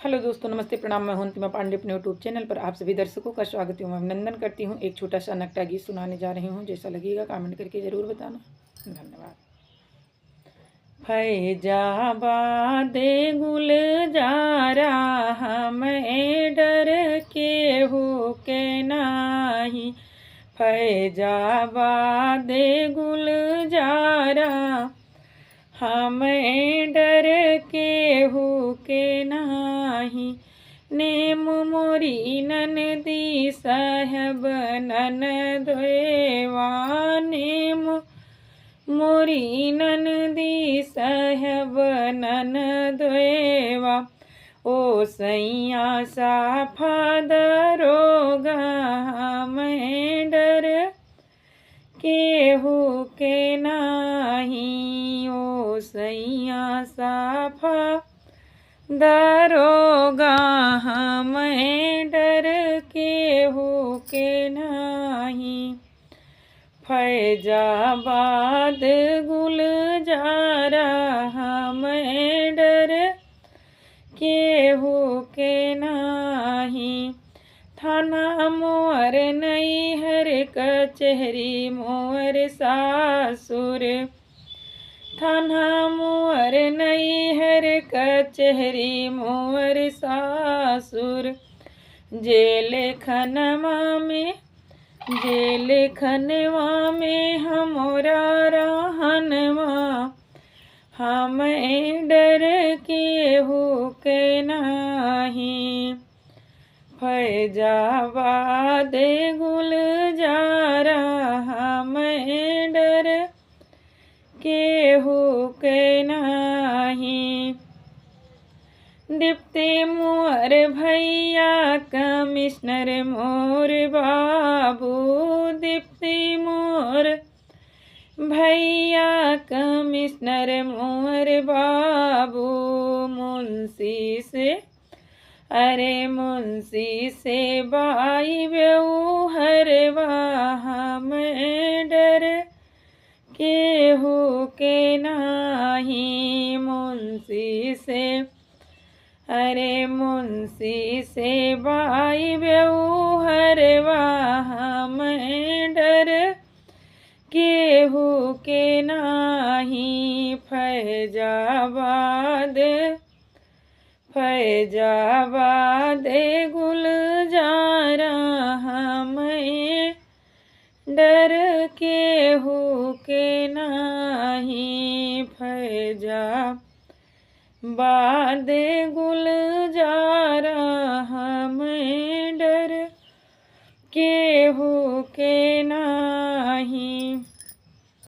Hello दोस्तों, नमस्ते, प्रणाम। मैं हूं अंतिमा पांडे अपने यूट्यूब चैनल पर आप सभी दर्शकों का स्वागत एवं अभिनंदन करती हूं। एक छोटा सा नकटा गीत सुनाने जा रही हूं। जैसा लगेगा कमेंट करके ज़रूर बताना। धन्यवाद। फैजाबाद गुलजारा हमें डर के हो के नाही। फैजाबाद गुलजारा हमें डर के हो के नाही। नेम मोरी ननदी साहब ननदोएवा। नेम मोरी ननदी साहब ननदोएवा। ओ सैया साफा दरोगा हमें डर केहू के नाही। ओ सैया साफा दरोगा हमें डर केहू के नाही। फैजाबाद गुलजारा हमें डर केहू के नाही। थाना मोर नैहर कचहरी मोर सासुर। थाना मोर नैहर कचहरी मोर सासुर। जेल खनवा में हमरा रहनवा। हमें डर केहू के नाही। फैजाबाद गुलजारा हमें डर केहू के नाही। डिप्टी मोर भैया कमिश्नर मोर बाबू। डिप्टी मोर भैया कमिश्नर मोर बाबू। मुंशी से बाई व्यवहरवा हमें डर केहू के नाही। मुंशी से बाई व्यवहरवा हमें डर केहू के नाही। फैजाबाद गुलजारा हमें डर केहू के नाही। फैजाबाद गुलजारा हमें डर केहू के नाही।